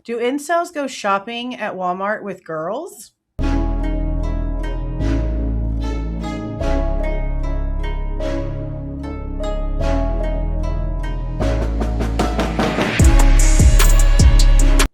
Do incels go shopping at Walmart with girls?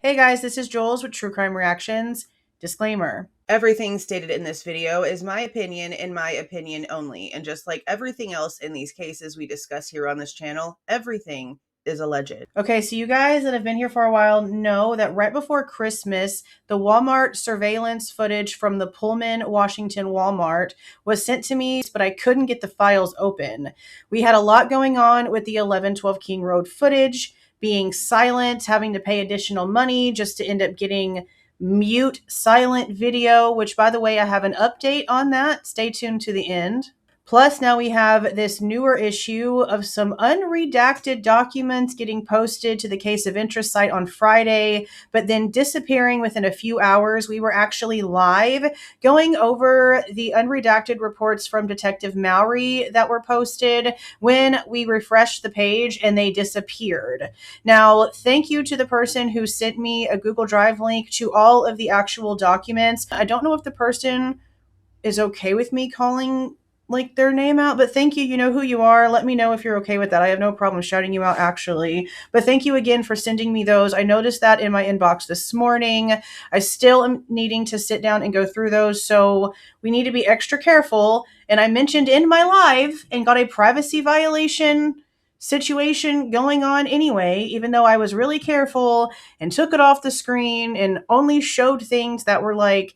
Hey guys, this is Jules with True Crime Reactions. Disclaimer. Everything stated in this video is my opinion and my opinion only. And just like everything else in these cases we discuss here on this channel, everything is alleged. Okay, so you guys that have been here for a while know that right before Christmas, the Walmart surveillance footage from the Pullman, Washington Walmart was sent to me, but I couldn't get the files open. We had a lot going on with the 1112 King Road footage, being silent, having to pay additional money just to end up getting mute silent video, which by the way, I have an update on that. Stay tuned to the end. Plus, now we have this newer issue of some unredacted documents getting posted to the Case of Interest site on Friday, but then disappearing within a few hours. We were actually live going over the unredacted reports from Detective Mowry that were posted when we refreshed the page and they disappeared. Now, thank you to the person who sent me a Google Drive link to all of the actual documents. I don't know if the person is okay with me calling like their name out, but thank you. You know who you are. Let me know if you're okay with that. I have no problem shouting you out actually, but thank you again for sending me those. I noticed that in my inbox this morning. I still am needing to sit down and go through those, so we need to be extra careful. And I mentioned in my live and got a privacy violation situation going on anyway, even though I was really careful and took it off the screen and only showed things that were like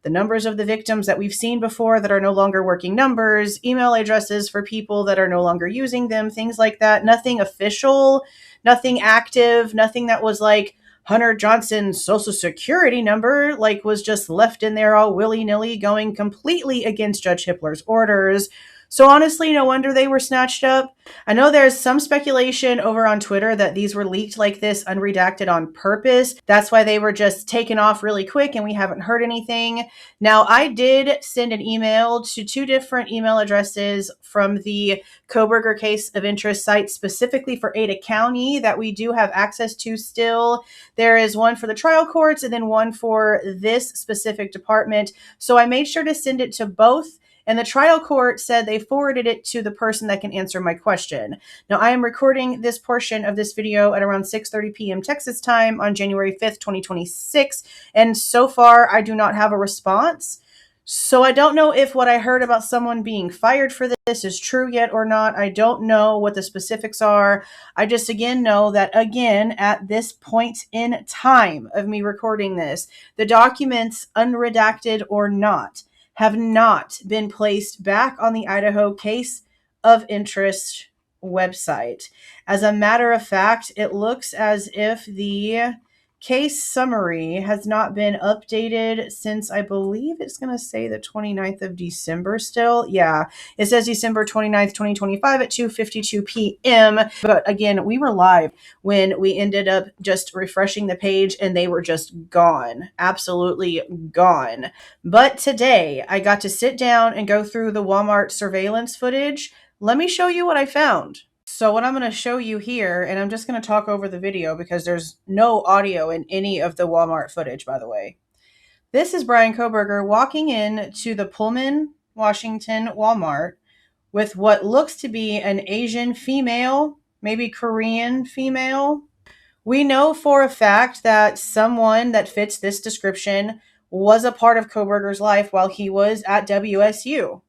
the numbers of the victims that we've seen before that are no longer working numbers, email addresses for people that are no longer using them, things like that. Nothing official, nothing active, nothing that was like Hunter Johnson's social security number, like was just left in there all willy-nilly, going completely against Judge Hippler's orders. So honestly, no wonder they were snatched up. I know there's some speculation over on Twitter that these were leaked like this, unredacted on purpose. That's why they were just taken off really quick and we haven't heard anything. Now, I did send an email to two different email addresses from the Kohberger Case of Interest site, specifically for Ada County, that we do have access to still. There is one for the trial courts and then one for this specific department. So I made sure to send it to both. And the trial court said they forwarded it to the person that can answer my question. Now, I am recording this portion of this video at around 6:30 p.m. Texas time on January 5th, 2026. And so far, I do not have a response. So I don't know if what I heard about someone being fired for this is true yet or not. I don't know what the specifics are. I just, again, know that, again, at this point in time of me recording this, the documents, unredacted or not, have not been placed back on the Idaho Case of Interest website. As a matter of fact, it looks as if the case summary has not been updated since, I believe it's going to say the 29th of December still. Yeah, it says December 29th, 2025 at 2:52 p.m. But again, we were live when we ended up just refreshing the page and they were just gone. Absolutely gone. But today I got to sit down and go through the Walmart surveillance footage. Let me show you what I found. So what I'm going to show you here, and I'm just going to talk over the video because there's no audio in any of the Walmart footage, by the way. This is Bryan Kohberger walking in to the Pullman, Washington Walmart with what looks to be an Asian female, maybe Korean female. We know for a fact that someone that fits this description was a part of Kohberger's life while he was at WSU.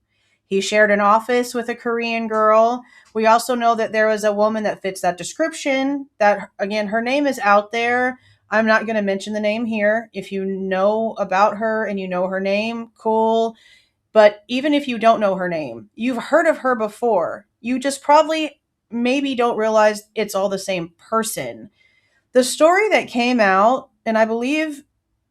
He shared an office with a Korean girl. We also know that there was a woman that fits that description, that, again, her name is out there. I'm not going to mention the name here. If you know about her and you know her name, cool. But even if you don't know her name, you've heard of her before. You just probably maybe don't realize it's all the same person. The story that came out, and I believe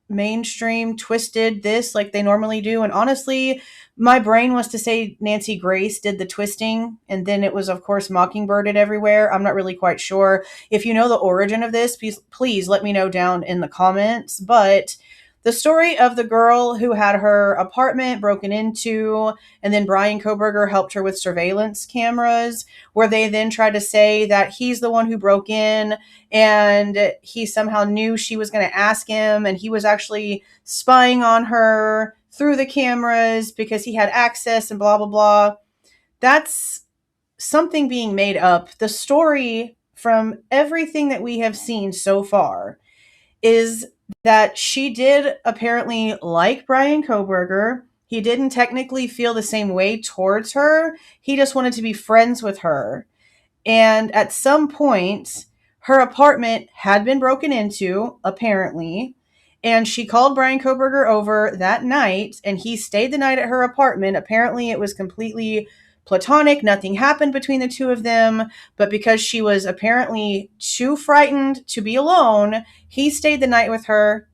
mainstream twisted this like they normally do, and honestly, my brain wants to say Nancy Grace did the twisting, and then it was, of course, Mockingbirded everywhere. I'm not really quite sure. If you know the origin of this, please let me know down in the comments. But The story of the girl who had her apartment broken into, and then Bryan Kohberger helped her with surveillance cameras, where they then tried to say that he's the one who broke in and he somehow knew she was going to ask him, and he was actually spying on her through the cameras because he had access and blah, blah, blah. That's something being made up. The story from everything that we have seen so far is that she did apparently like Bryan Kohberger. He didn't technically feel the same way towards her. He just wanted to be friends with her. And at some point, her apartment had been broken into, apparently. And she called Bryan Kohberger over that night, and he stayed the night at her apartment. Apparently, it was completely platonic. Nothing happened between the two of them. But because she was apparently too frightened to be alone, he stayed the night with her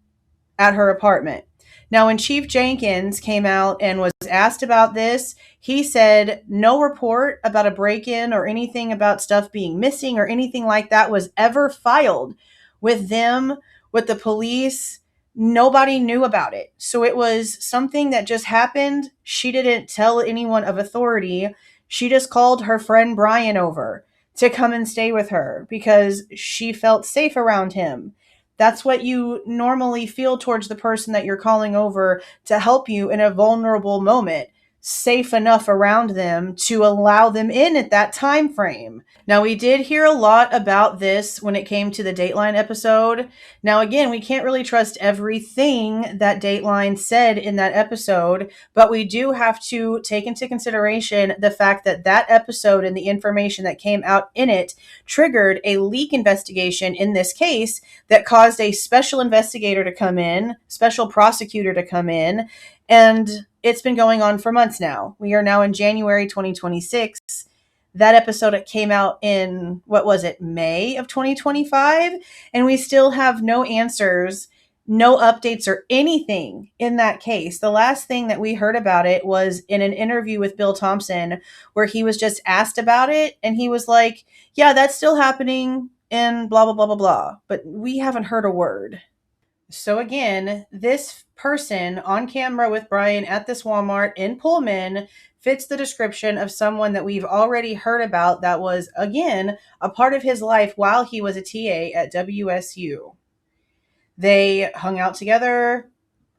at her apartment. Now, when Chief Jenkins came out and was asked about this, he said no report about a break-in or anything about stuff being missing or anything like that was ever filed with them, with the police. Nobody knew about it. So it was something that just happened. She didn't tell anyone of authority. She just called her friend Bryan over to come and stay with her because she felt safe around him. That's what you normally feel towards the person that you're calling over to help you in a vulnerable moment, safe enough around them to allow them in at that time frame. Now, we did hear a lot about this when it came to the Dateline episode. Now, again, we can't really trust everything that Dateline said in that episode, but we do have to take into consideration the fact that that episode and the information that came out in it triggered a leak investigation in this case that caused a special investigator to come in, special prosecutor to come in, and it's been going on for months now. We are now in January 2026. That episode came out in, what was it, May of 2025? And we still have no answers, no updates or anything in that case. The last thing that we heard about it was in an interview with Bill Thompson, where he was just asked about it. And he was like, yeah, that's still happening and blah, blah, blah, blah, blah. But we haven't heard a word. So again, this person on camera with Bryan at this Walmart in Pullman fits the description of someone that we've already heard about that was, again, a part of his life while he was a TA at WSU. They hung out together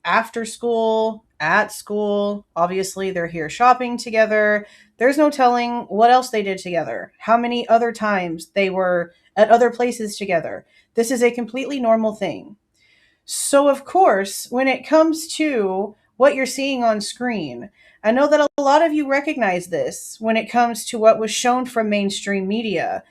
after school, at school. Obviously, they're here shopping together. There's no telling what else they did together, how many other times they were at other places together. This is a completely normal thing. So, of course, when it comes to what you're seeing on screen, I know that a lot of you recognize this when it comes to what was shown from mainstream media.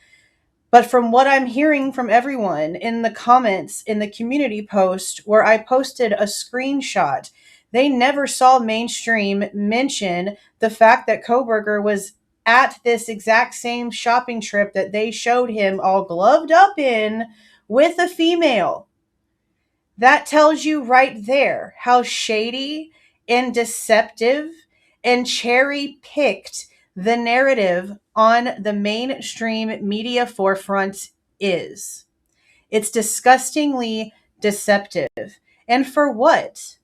But from what I'm hearing from everyone in the comments in the community post where I posted a screenshot, they never saw mainstream mention the fact that Kohberger was at this exact same shopping trip that they showed him all gloved up in with a female. That tells you right there how shady and deceptive and cherry-picked the narrative on the mainstream media forefront is. It's disgustingly deceptive. And for what?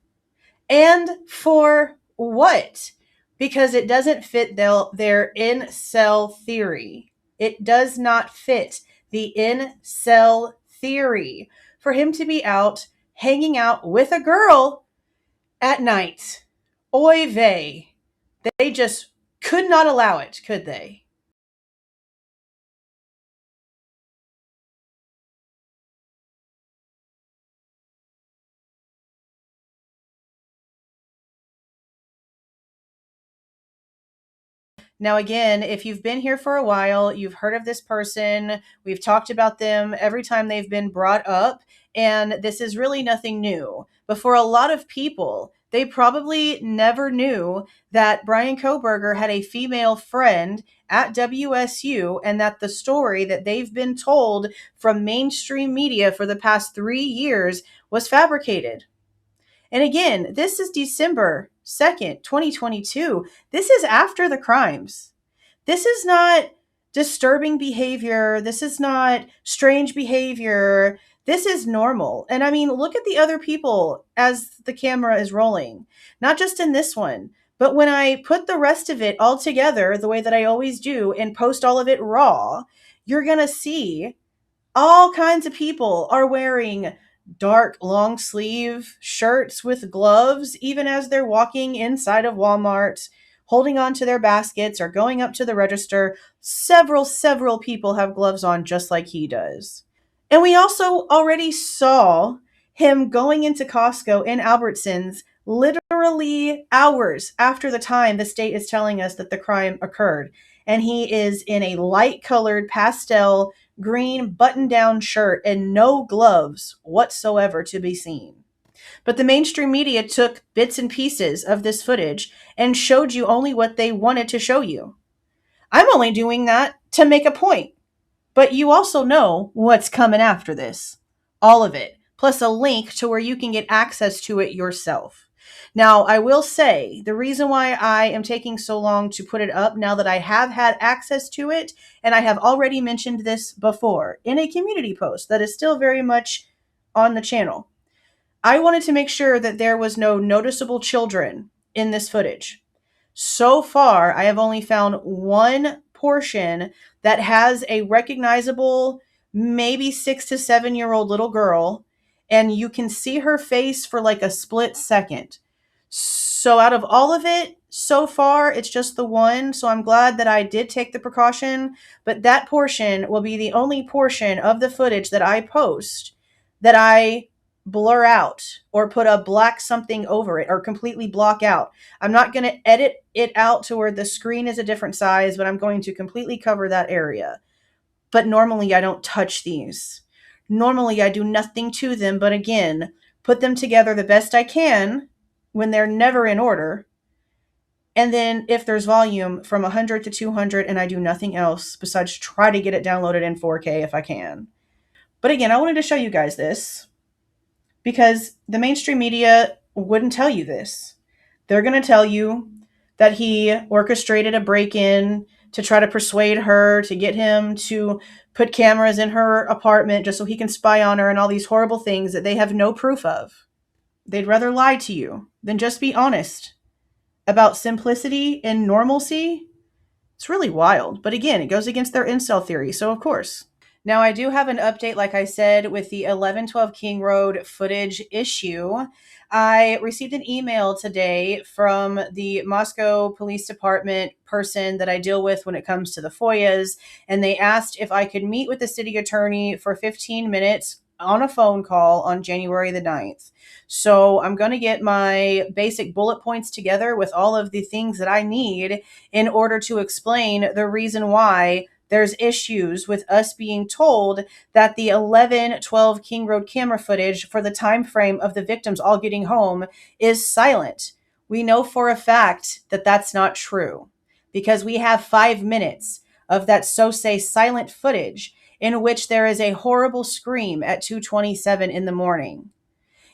And for what? Because it doesn't fit their incel theory. It does not fit the incel theory for him to be out hanging out with a girl at night. Oy vey. They just could not allow it, could they? Now, again, if you've been here for a while, you've heard of this person. We've talked about them every time they've been brought up, and this is really nothing new. But for a lot of people, they probably never knew that Bryan Kohberger had a female friend at WSU and that the story that they've been told from mainstream media for the past 3 years was fabricated. And again, this is December 2nd, 2022. This is after the crimes. This is not disturbing behavior. This is not strange behavior. This is normal. And I mean, look at the other people as the camera is rolling, not just in this one, but when I put the rest of it all together the way that I always do and post all of it raw, you're going to see all kinds of people are wearing dark long sleeve shirts with gloves, even as they're walking inside of Walmart, holding on to their baskets or going up to the register. Several people have gloves on just like he does. And we also already saw him going into Costco in Albertsons literally hours after the time the state is telling us that the crime occurred. And he is in a light colored pastel green button down shirt and no gloves whatsoever to be seen. But the mainstream media took bits and pieces of this footage and showed you only what they wanted to show you. I'm only doing that to make a point. But you also know what's coming after this. All of it. Plus a link to where you can get access to it yourself. Now, I will say the reason why I am taking so long to put it up now that I have had access to it, and I have already mentioned this before in a community post that is still very much on the channel. I wanted to make sure that there was no noticeable children in this footage. So far, I have only found one portion that has a recognizable, maybe 6 to 7-year-old little girl, and you can see her face for like a split second. So out of all of it, so far, it's just the one. So I'm glad that I did take the precaution, but that portion will be the only portion of the footage that I post that I blur out or put a black something over it or completely block out. I'm not going to edit it out to where the screen is a different size, but I'm going to completely cover that area. But normally I don't touch these. Normally I do nothing to them, but again, put them together the best I can when they're never in order. And then if there's volume from 100 to 200 and I do nothing else besides try to get it downloaded in 4K if I can. But again, I wanted to show you guys this because the mainstream media wouldn't tell you this. They're going to tell you that he orchestrated a break-in to try to persuade her, to get him to put cameras in her apartment just so he can spy on her and all these horrible things that they have no proof of. They'd rather lie to you than just be honest about simplicity and normalcy. It's really wild. But again, it goes against their incel theory, so of course. Now, I do have an update, like I said, with the 1112 King Road footage issue. I received an email today from the Moscow Police Department person that I deal with when it comes to the FOIAs, and they asked if I could meet with the city attorney for 15 minutes on a phone call on January the 9th. So I'm going to get my basic bullet points together with all of the things that I need in order to explain the reason why there's issues with us being told that the 1112 King Road camera footage for the time frame of the victims all getting home is silent. We know for a fact that that's not true because we have 5 minutes of that so-say silent footage in which there is a horrible scream at 2:27 in the morning.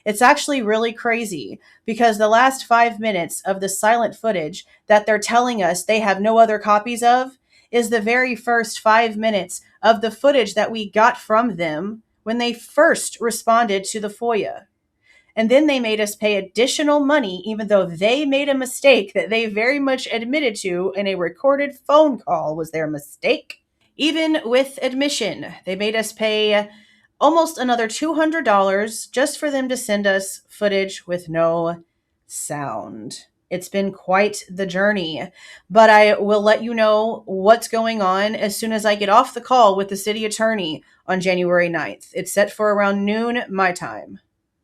It's actually really crazy because the last 5 minutes of the silent footage that they're telling us they have no other copies of is the very first 5 minutes of the footage that we got from them when they first responded to the FOIA. And then they made us pay additional money, even though they made a mistake that they very much admitted to in a recorded phone call was their mistake. Even with admission, they made us pay almost another $200 just for them to send us footage with no sound. It's been quite the journey, but I will let you know what's going on as soon as I get off the call with the city attorney on January 9th. It's set for around noon my time.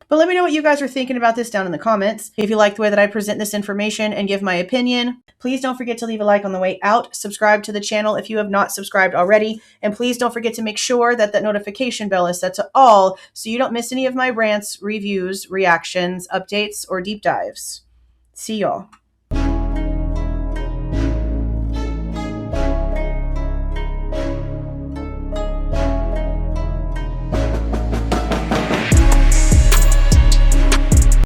But let me know what you guys are thinking about this down in the comments. If you like the way that I present this information and give my opinion, please don't forget to leave a like on the way out. Subscribe to the channel if you have not subscribed already. And please don't forget to make sure that that notification bell is set to all so you don't miss any of my rants, reviews, reactions, updates, or deep dives. See y'all.